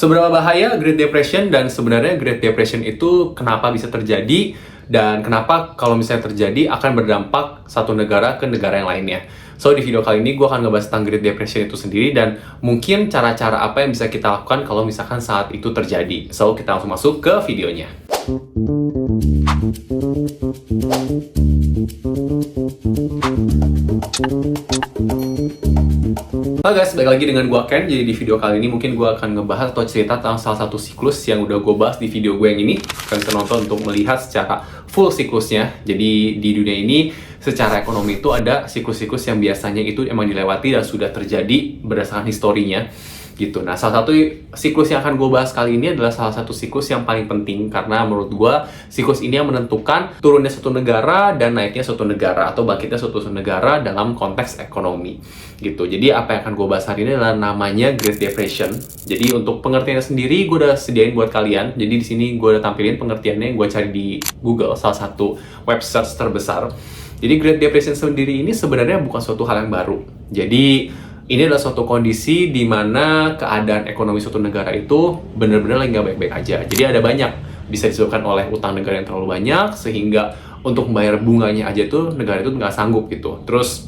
Seberapa bahaya Great Depression dan sebenarnya Great Depression itu kenapa bisa terjadi dan kenapa kalau misalnya terjadi akan berdampak satu negara ke negara yang lainnya. So, di video kali ini gue akan ngebahas tentang Great Depression itu sendiri dan mungkin cara-cara apa yang bisa kita lakukan kalau misalkan saat itu terjadi. So, kita langsung masuk ke videonya. Halo guys, balik lagi dengan gue Ken. Jadi di video kali ini mungkin gue akan ngebahas atau cerita tentang salah satu siklus yang udah gue bahas di video gue yang ini. Kalian bisa nonton untuk melihat secara full siklusnya. Jadi di dunia ini secara ekonomi itu ada siklus-siklus yang biasanya itu emang dilewati dan sudah terjadi berdasarkan historinya gitu. Nah, salah satu siklus yang akan gue bahas kali ini adalah salah satu siklus yang paling penting karena menurut gue siklus ini yang menentukan turunnya suatu negara dan naiknya suatu negara atau bangkitnya suatu negara dalam konteks ekonomi gitu. Jadi apa yang akan gue bahas hari ini adalah namanya Great Depression. Jadi untuk pengertiannya sendiri gue udah sediain buat kalian. Jadi di sini gue udah tampilin pengertiannya yang gue cari di Google, salah satu web search terbesar. Jadi Great Depression sendiri ini sebenarnya bukan suatu hal yang baru. Jadi ini adalah suatu kondisi di mana keadaan ekonomi suatu negara itu benar-benar lagi nggak baik-baik aja. Jadi ada banyak, bisa disebabkan oleh utang negara yang terlalu banyak, sehingga untuk membayar bunganya aja tuh negara itu nggak sanggup gitu. Terus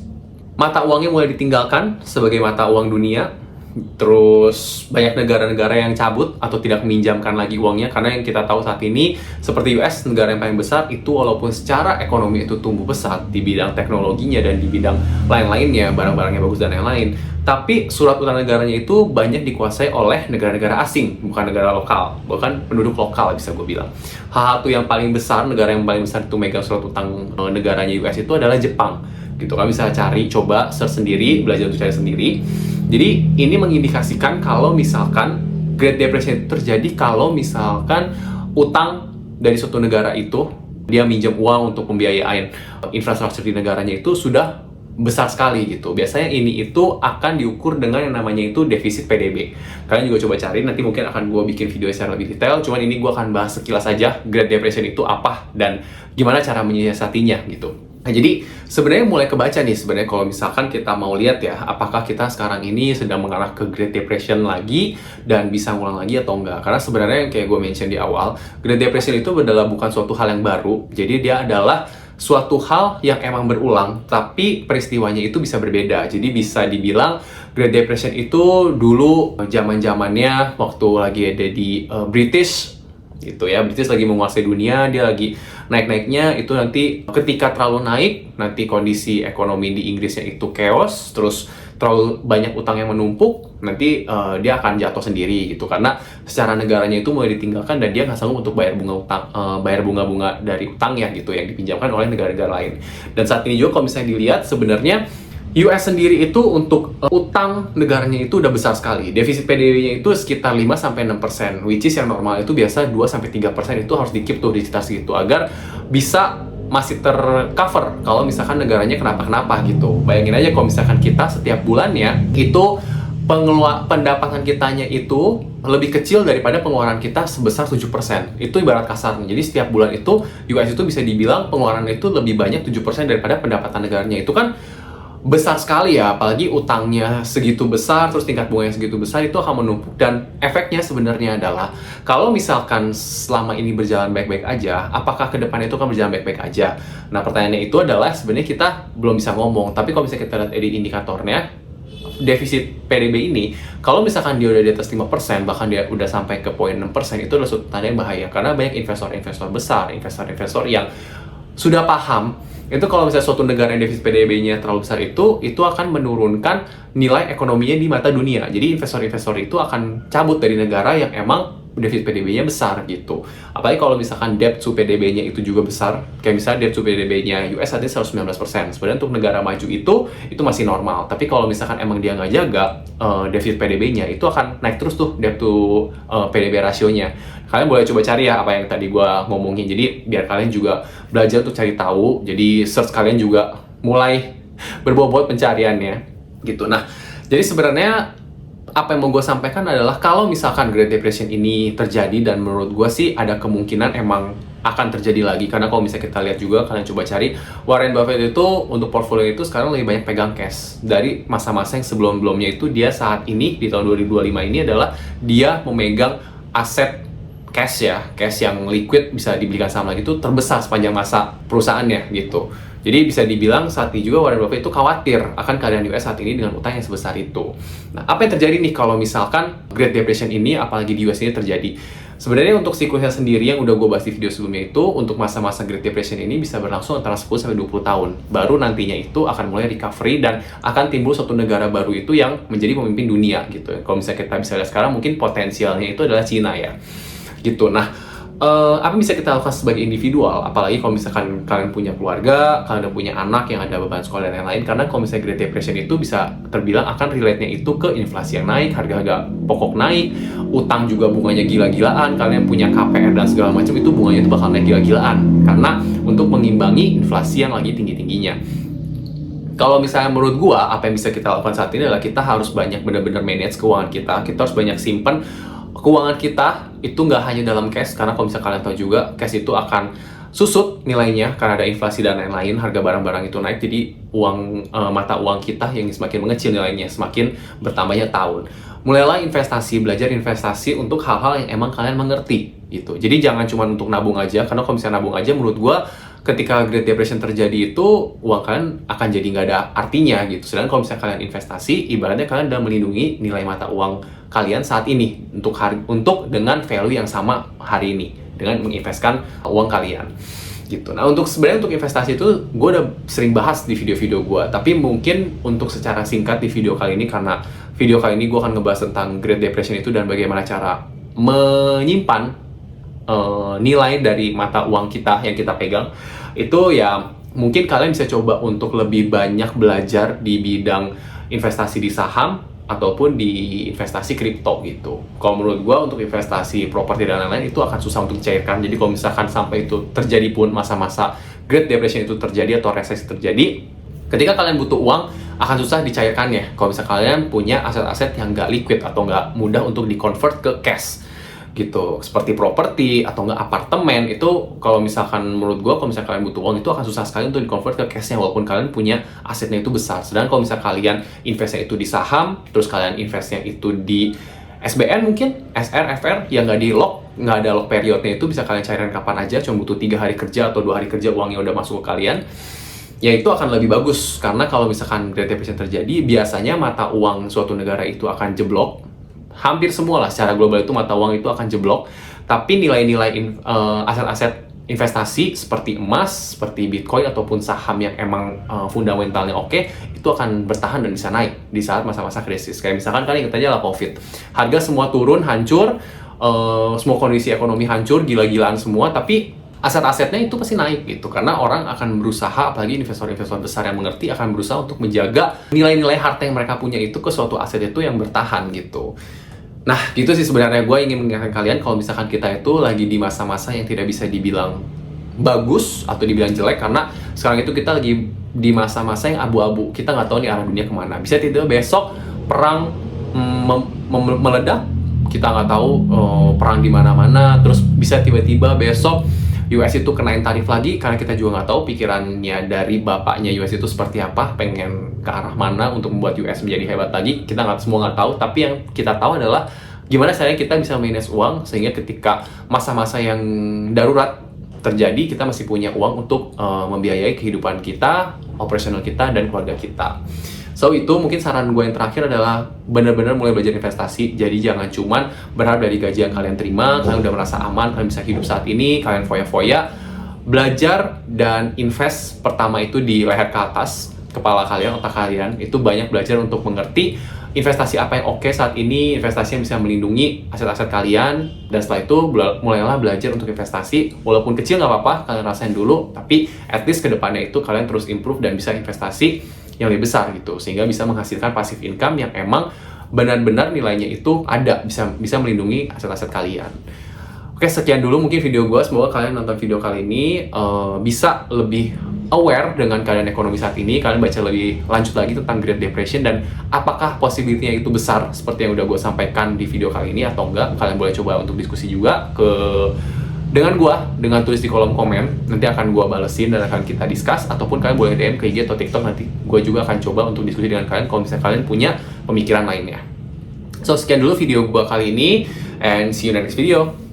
mata uangnya mulai ditinggalkan sebagai mata uang dunia. Terus banyak negara-negara yang cabut atau tidak meminjamkan lagi uangnya karena yang kita tahu saat ini seperti US, negara yang paling besar itu walaupun secara ekonomi itu tumbuh pesat di bidang teknologinya dan di bidang lain-lainnya, barang-barangnya bagus dan lain-lain, tapi surat utang negaranya itu banyak dikuasai oleh negara-negara asing, bukan negara lokal, bukan penduduk lokal bisa gue bilang. Hal satu yang paling besar, negara yang paling besar itu megang surat utang negaranya US itu adalah Jepang gitu. Kalian bisa cari, coba search sendiri, belajar untuk cari sendiri. Jadi ini mengindikasikan kalau misalkan Great Depression itu terjadi kalau misalkan utang dari suatu negara itu dia minjem uang untuk pembiayaan infrastruktur di negaranya itu sudah besar sekali gitu. Biasanya ini itu akan diukur dengan yang namanya itu defisit PDB. Kalian juga coba cari, nanti mungkin akan gue bikin video secara lebih detail. Cuman ini gue akan bahas sekilas saja Great Depression itu apa dan gimana cara menyiasatinya gitu. Nah, jadi sebenarnya mulai kebaca nih sebenarnya kalau misalkan kita mau lihat ya, apakah kita sekarang ini sedang mengarah ke Great Depression lagi dan bisa ngulang lagi atau enggak. Karena sebenarnya yang kayak gue mention di awal, Great Depression itu adalah bukan suatu hal yang baru. Jadi dia adalah suatu hal yang emang berulang, tapi peristiwanya itu bisa berbeda. Jadi bisa dibilang Great Depression itu dulu zaman-zamannya waktu lagi ada di British gitu ya, British lagi menguasai dunia, dia lagi naik-naiknya itu nanti ketika terlalu naik, nanti kondisi ekonomi di Inggrisnya itu chaos, terus terlalu banyak utang yang menumpuk, nanti dia akan jatuh sendiri gitu karena secara negaranya itu mulai ditinggalkan dan dia nggak sanggup untuk bayar bunga utang, bayar bunga-bunga dari utangnya gitu yang dipinjamkan oleh negara-negara lain. Dan saat ini juga kalau misalnya dilihat sebenarnya US sendiri itu untuk utang negaranya itu udah besar sekali. Defisit PDB-nya itu sekitar 5-6%, which is yang normal itu biasa 2-3% itu harus di-keep tuh di sekitar segitu agar bisa masih tercover kalau misalkan negaranya kenapa-kenapa gitu. Bayangin aja kalau misalkan kita setiap bulannya itu pendapatan kitanya itu lebih kecil daripada pengeluaran kita sebesar 7%. Itu ibarat kasarnya. Jadi setiap bulan itu US itu bisa dibilang pengeluarannya itu lebih banyak 7% daripada pendapatan negaranya. Itu kan besar sekali ya, apalagi utangnya segitu besar, terus tingkat bunganya segitu besar, itu akan menumpuk. Dan efeknya sebenarnya adalah, kalau misalkan selama ini berjalan baik-baik aja, apakah ke depan itu akan berjalan baik-baik aja? Nah, pertanyaannya itu adalah, sebenarnya kita belum bisa ngomong, tapi kalau misalnya kita lihat di indikatornya, defisit PDB ini, kalau misalkan dia udah di atas 5%, bahkan dia udah sampai ke poin 6%, itu adalah suatu tanda yang bahaya, karena banyak investor-investor besar, investor-investor yang sudah paham itu kalau misalnya suatu negara yang defisit PDB-nya terlalu besar itu akan menurunkan nilai ekonominya di mata dunia. Jadi investor-investor itu akan cabut dari negara yang emang defisit PDB-nya besar gitu. Apalagi kalau misalkan debt to PDB-nya itu juga besar, kayak misalnya debt to PDB-nya US tadi 119%. Sebenarnya untuk negara maju itu masih normal. Tapi kalau misalkan emang dia nggak jaga defisit PDB-nya, itu akan naik terus tuh debt to PDB rasionya. Kalian boleh coba cari ya apa yang tadi gue ngomongin. Jadi biar kalian juga belajar untuk cari tahu. Jadi search kalian juga mulai berbobot pencariannya gitu. Nah, jadi sebenarnya apa yang mau gue sampaikan adalah kalau misalkan Great Depression ini terjadi, dan menurut gue sih ada kemungkinan emang akan terjadi lagi. Karena kalau misalnya kita lihat juga, kalian coba cari, Warren Buffett itu untuk portfolio itu sekarang lebih banyak pegang cash. Dari masa-masa yang sebelum-belumnya itu, dia saat ini di tahun 2025 ini adalah dia memegang aset cash ya, cash yang liquid bisa dibelikan saham lagi itu terbesar sepanjang masa perusahaannya gitu. Jadi bisa dibilang saat ini juga Warren Buffett itu khawatir akan keadaan US saat ini dengan utang yang sebesar itu. Nah, apa yang terjadi nih kalau misalkan Great Depression ini, apalagi di US ini terjadi? Sebenarnya untuk siklusnya sendiri yang udah gue bahas di video sebelumnya itu, untuk masa-masa Great Depression ini bisa berlangsung antara 10-20 tahun. Baru nantinya itu akan mulai recovery dan akan timbul suatu negara baru itu yang menjadi pemimpin dunia gitu. Kalau misalnya kita bisa lihat sekarang, mungkin potensialnya itu adalah Cina ya. Gitu. Nah, apa yang bisa kita lakukan sebagai individual, apalagi kalau misalkan kalian punya keluarga, kalian punya anak yang ada beban sekolah dan lain-lain, karena kalau misalnya Great Depression itu bisa terbilang akan relate-nya itu ke inflasi yang naik, harga-harga pokok naik, utang juga bunganya gila-gilaan, kalian punya KPR dan segala macam itu bunganya itu bakal naik gila-gilaan, karena untuk mengimbangi inflasi yang lagi tinggi-tingginya. Kalau misalnya menurut gua, apa yang bisa kita lakukan saat ini adalah kita harus banyak benar-benar manage keuangan kita harus banyak simpan keuangan kita itu nggak hanya dalam cash, karena kalau misalnya kalian tahu juga cash itu akan susut nilainya karena ada inflasi dan lain-lain, harga barang-barang itu naik, jadi uang mata uang kita yang semakin mengecil nilainya, semakin bertambahnya tahun. Mulailah investasi, belajar investasi untuk hal-hal yang emang kalian mengerti gitu. Jadi jangan cuma untuk nabung aja, karena kalau misalnya nabung aja menurut gua ketika Great Depression terjadi itu uang kalian akan jadi nggak ada artinya gitu. Sedangkan kalau misalnya kalian investasi, ibaratnya kalian udah melindungi nilai mata uang kalian saat ini untuk dengan value yang sama hari ini dengan menginvestkan uang kalian gitu. Nah, sebenarnya untuk investasi itu gue udah sering bahas di video-video gue, tapi mungkin untuk secara singkat di video kali ini, karena video kali ini gue akan ngebahas tentang Great Depression itu dan bagaimana cara menyimpan nilai dari mata uang kita yang kita pegang itu, ya mungkin kalian bisa coba untuk lebih banyak belajar di bidang investasi di saham ataupun di investasi kripto gitu. Kalau menurut gue untuk investasi properti dan lain-lain itu akan susah untuk dicairkan. Jadi kalau misalkan sampai itu terjadi pun masa-masa Great Depression itu terjadi atau resesi terjadi, ketika kalian butuh uang akan susah dicairkannya kalau misalkan kalian punya aset-aset yang nggak liquid atau nggak mudah untuk di-convert ke cash gitu, seperti properti atau nggak apartemen. Itu kalau misalkan menurut gue, kalau misalkan kalian butuh uang itu akan susah sekali untuk di-convert ke cashnya walaupun kalian punya asetnya itu besar. Sedangkan kalau misalkan kalian investnya itu di saham, terus kalian investnya itu di SBN mungkin, SR, FR, yang nggak di lock, nggak ada lock periodnya, itu bisa kalian cairkan kapan aja, cuma butuh 3 hari kerja atau 2 hari kerja uangnya udah masuk ke kalian, ya itu akan lebih bagus. Karena kalau misalkan Great Depression terjadi, biasanya mata uang suatu negara itu akan jeblok. Hampir semua lah secara global itu mata uang itu akan jeblok, tapi nilai-nilai aset-aset investasi seperti emas, seperti Bitcoin ataupun saham yang emang fundamentalnya oke, itu akan bertahan dan bisa naik di saat masa-masa krisis. Kayak misalkan kalian ingat aja lah COVID, harga semua turun, hancur, semua kondisi ekonomi hancur, gila-gilaan semua, tapi aset-asetnya itu pasti naik gitu, karena orang akan berusaha, apalagi investor-investor besar yang mengerti akan berusaha untuk menjaga nilai-nilai harta yang mereka punya itu ke suatu aset itu yang bertahan gitu. Nah, gitu sih sebenarnya gue ingin mengingatkan kalian kalau misalkan kita itu lagi di masa-masa yang tidak bisa dibilang bagus atau dibilang jelek, karena sekarang itu kita lagi di masa-masa yang abu-abu. Kita nggak tahu nih arah dunia kemana. Bisa tiba besok perang meledak, kita nggak tahu perang di mana-mana. Terus bisa tiba-tiba besok US itu kenain tarif lagi, karena kita juga nggak tahu pikirannya dari bapaknya US itu seperti apa, pengen ke arah mana untuk membuat US menjadi hebat lagi. Kita semua nggak tahu, tapi yang kita tahu adalah gimana caranya kita bisa manage uang sehingga ketika masa-masa yang darurat terjadi, kita masih punya uang untuk membiayai kehidupan kita, operasional kita, dan keluarga kita. So itu mungkin saran gue yang terakhir adalah benar-benar mulai belajar investasi. Jadi jangan cuman berharap dari gaji yang kalian terima, kalian udah merasa aman, kalian bisa hidup saat ini, kalian foya-foya. Belajar dan invest pertama itu di leher ke atas, kepala kalian, otak kalian. Itu banyak belajar untuk mengerti investasi apa yang oke saat ini, investasi yang bisa melindungi aset-aset kalian. Dan setelah itu mulailah belajar untuk investasi. Walaupun kecil nggak apa-apa, kalian rasain dulu, tapi at least ke depannya itu kalian terus improve dan bisa investasi yang lebih besar gitu, sehingga bisa menghasilkan passive income yang emang benar-benar nilainya itu ada, bisa melindungi aset-aset kalian. Oke, sekian dulu mungkin video gue. Semoga kalian nonton video kali ini bisa lebih aware dengan keadaan ekonomi saat ini. Kalian baca lebih lanjut lagi tentang Great Depression dan apakah possibility-nya itu besar seperti yang udah gue sampaikan di video kali ini atau enggak. Kalian boleh coba untuk diskusi juga ke dengan tulis di kolom komen, nanti akan gue balesin dan akan kita discuss, ataupun kalian boleh DM ke IG atau TikTok, nanti gue juga akan coba untuk diskusi dengan kalian kalau misalnya kalian punya pemikiran lainnya. So, sekian dulu video gue kali ini, and see you next video.